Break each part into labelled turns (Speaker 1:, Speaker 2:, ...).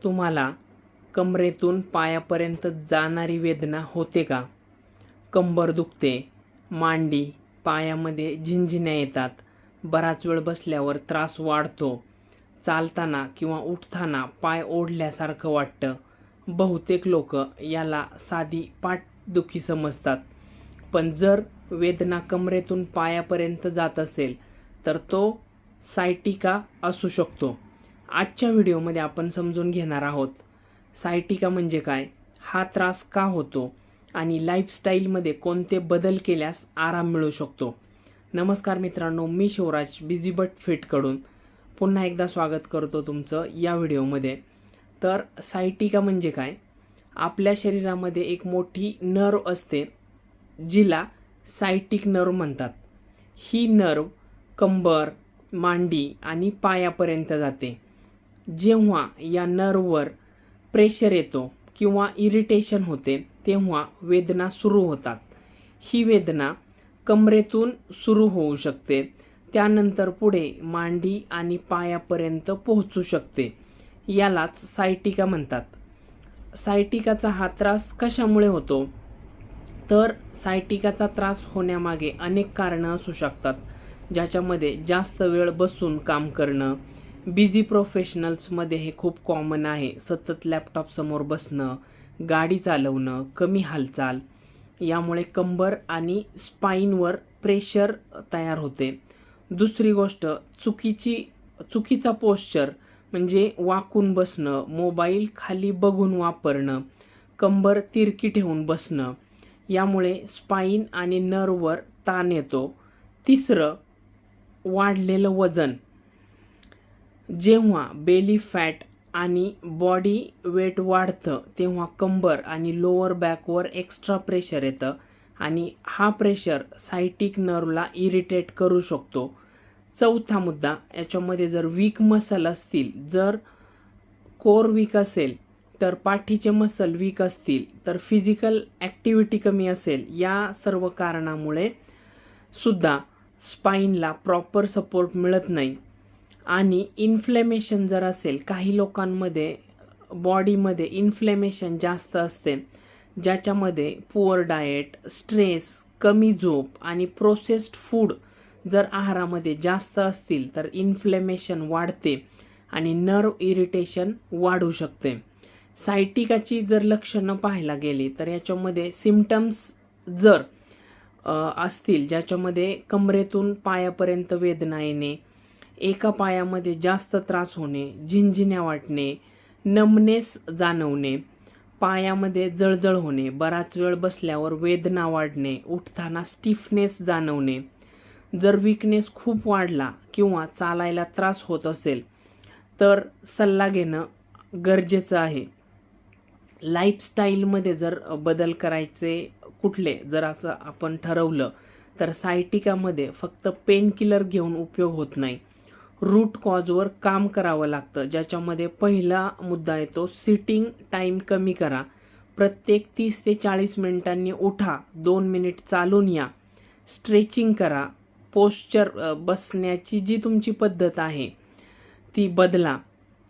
Speaker 1: तुम्हाला कमरेतून पायापर्यंत जाणारी वेदना होते का? कंबर दुखते, मांडी, पायामध्ये झिंझिण्या येतात, बराच वेळ बसल्यावर त्रास वाढतो, चालताना किंवा उठताना पाय ओढल्यासारखं वाटतं. बहुतेक लोक याला साधी पाठदुखी समजतात, पण जर वेदना कमरेतून पायापर्यंत जात असेल तर तो सायटिका असू शकतो. आजच्या व्हिडिओमध्ये आपण समजून घेणार आहोत सायटिका म्हणजे काय, हा त्रास का होतो आणि लाईफस्टाईलमध्ये कोणते बदल केल्यास आराम मिळू शकतो. नमस्कार मित्रांनो, मी शिवराज बिझी बट फिटकडून पुन्हा एकदा स्वागत करतो तुमचं या व्हिडिओमध्ये. तर सायटिका म्हणजे काय, आपल्या शरीरामध्ये एक मोठी नर्व असते जिला सायटिक नर्व म्हणतात. ही नर्व कंबर, मांडी आणि पायापर्यंत जाते. जेव्हा या नर्ववर प्रेशर येतो किंवा इरिटेशन होते तेव्हा वेदना सुरू होतात. ही वेदना कमरेतून सुरू होऊ शकते, त्यानंतर पुढे मांडी आणि पायापर्यंत पोहोचू शकते. यालाच सायटिका म्हणतात. सायटिकाचा हा त्रास कशामुळे होतो, तर सायटिकाचा त्रास होण्यामागे अनेक कारणं असू शकतात, ज्याच्यामध्ये जास्त वेळ बसून काम करणं. बिझी प्रोफेशनल्समध्ये हे खूप कॉमन आहे. सतत लॅपटॉपसमोर बसणं, गाडी चालवणं, कमी हालचाल, यामुळे कंबर आणि स्पाईनवर प्रेशर तयार होते. दुसरी गोष्ट, चुकीचा पोश्चर म्हणजे वाकून बसणं, मोबाईल खाली बघून वापरणं, कंबर तिरकी ठेवून बसणं, यामुळे स्पाईन आणि नर्ववर ताण येतो. तिसरं, वाढलेलं वजन. जेव्हा बेली फॅट आणि बॉडी वेट वाढतं तेव्हा कंबर आणि लोअर बॅकवर एक्स्ट्रा प्रेशर येतं आणि हा प्रेशर सायटिक नर्वला इरिटेट करू शकतो. चौथा मुद्दा, याच्यामध्ये जर वीक मसल असतील, जर कोर वीक असेल तर पाठीचे मसल वीक असतील तर फिजिकल ॲक्टिव्हिटी कमी असेल, या सर्व कारणामुळे सुद्धा स्पाईनला प्रॉपर सपोर्ट मिळत नाही. आणि इन्फ्लेमेशन जर असेल, काही लोकांमध्ये बॉडीमध्ये इन्फ्लेमेशन जास्त असते, ज्याच्यामध्ये पुअर डाएट, स्ट्रेस, कमी झोप आणि प्रोसेस्ड फूड जर आहारामध्ये जास्त असतील तर इन्फ्लेमेशन वाढते आणि नर्व इरिटेशन वाढू शकते. सायटिकाची जर लक्षणं पाहायला गेली तर याच्यामध्ये सिम्पटम्स जर असतील, ज्याच्यामध्ये कमरेतून पायापर्यंत वेदना येणे, एका पायामध्ये जास्त त्रास होणे, झिंझिण्या वाटणे, नमनेस जाणवणे, पायामध्ये जळजळ होणे, बराच वेळ बसल्यावर वेदना वाढणे, उठताना स्टिफनेस जाणवणे, जर वीकनेस खूप वाढला किंवा चालायला त्रास होत असेल तर सल्ला घेणं गरजेचं आहे. लाईफस्टाईलमध्ये जर बदल करायचे कुठले जर असं आपण ठरवलं तर सायटिकामध्ये फक्त पेनकिलर घेऊन उपयोग होत नाही. रूट कॉजवर काम करावं लागतं, ज्याच्यामध्ये पहिला मुद्दा येतो सिटिंग टाईम कमी करा. प्रत्येक 30 ते 40 मिनिटांनी उठा, 2 मिनिट चालून या, स्ट्रेचिंग करा, पोश्चर बसण्याची जी तुमची पद्धत आहे ती बदला.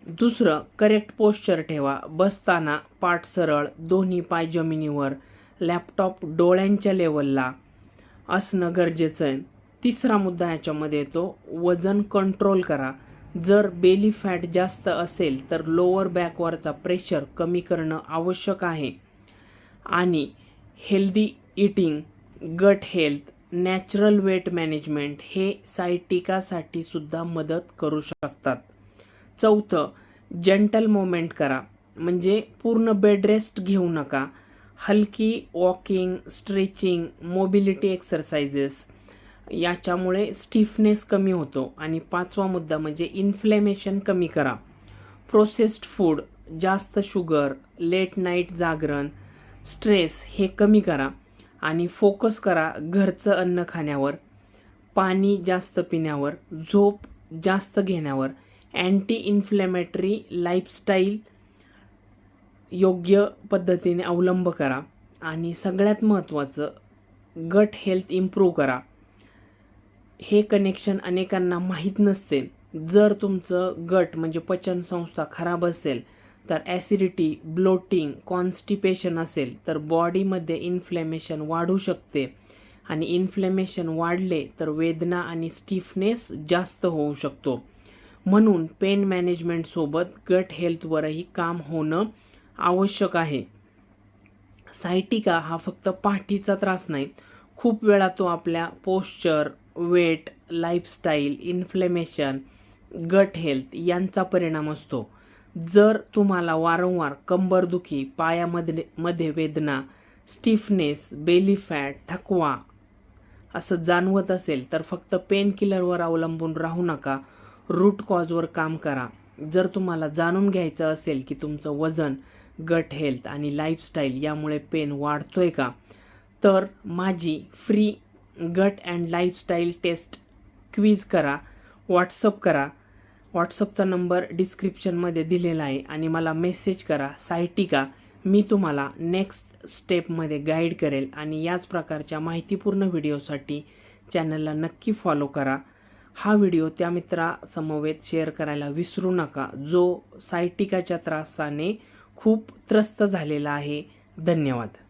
Speaker 1: दुसरं, करेक्ट पोश्चर ठेवा. बसताना पाठ सरळ, दोन्ही पाय जमिनीवर, लॅपटॉप डोळ्यांच्या लेवलला असणं गरजेचं आहे. तिसरा मुद्दा ह्याच्यामध्ये येतो वजन कंट्रोल करा. जर बेली फॅट जास्त असेल तर लोअर बॅकवरचा प्रेशर कमी करणं आवश्यक आहे. आणि healthy eating, gut health, natural weight management हे सायटिकासाठी सुद्धा मदत करू शकतात. चौथं, जेंटल मोमेंट करा, म्हणजे पूर्ण बेड रेस्ट घेऊ नका. हलकी वॉकिंग, स्ट्रेचिंग, मोबिलिटी एक्सरसाइजेस, याच्यामुळे स्टिफनेस कमी होतो. आणि पाचवा मुद्दा म्हणजे इन्फ्लेमेशन कमी करा. प्रोसेस्ड फूड, जास्त शुगर, लेट नाईट जागरण, स्ट्रेस हे कमी करा आणि फोकस करा घरचं अन्न खाण्यावर, पाणी जास्त पिण्यावर, झोप जास्त घेण्यावर, अँटी इन्फ्लेमेटरी लाईफस्टाईल योग्य पद्धतीने अवलंब करा आणि सगळ्यात महत्त्वाचं गट हेल्थ इम्प्रूव्ह करा. हे कनेक्शन अनेकांना माहीत नसते. जर तुमचं गट म्हणजे पचनसंस्था खराब असेल तर ॲसिडिटी, ब्लोटिंग, कॉन्स्टिपेशन असेल तर बॉडीमध्ये इन्फ्लेमेशन वाढू शकते आणि इन्फ्लेमेशन वाढले तर वेदना आणि स्टिफनेस जास्त होऊ शकतो. म्हणून पेन मॅनेजमेंटसोबत गट हेल्थवरही काम होणं आवश्यक आहे. सायटिका हा फक्त पाठीचा त्रास नाही, खूप वेळा तो आपल्या posture, weight, lifestyle, inflammation, gut health यांचा परिणाम असतो. जर तुम्हाला वारंवार कंबरदुखी, पायामध्ये वेदना, स्टिफनेस, बेली फॅट, थकवा असं जाणवत असेल तर फक्त पेन किलरवर अवलंबून राहू नका, रूट कॉजवर काम करा. जर तुम्हाला जाणून घ्यायचं असेल की तुमचं वजन, गट हेल्थ आणि लाईफस्टाईल यामुळे पेन वाढतोय का, तर माझी फ्री गट अँड लाईफस्टाईल टेस्ट क्विज करा, व्हॉट्सअप करा. व्हॉट्सअपचा नंबर डिस्क्रिप्शनमध्ये दिलेला आहे आणि मला मेसेज करा सायटिका. मी तुम्हाला नेक्स्ट स्टेपमध्ये गाईड करेल आणि याच प्रकारच्या माहितीपूर्ण व्हिडिओसाठी चॅनलला नक्की फॉलो करा. हा व्हिडिओ त्या मित्रासमवेत शेअर करायला विसरू नका जो सायटिकाच्या त्रासाने खूप त्रस्त झालेला आहे. धन्यवाद.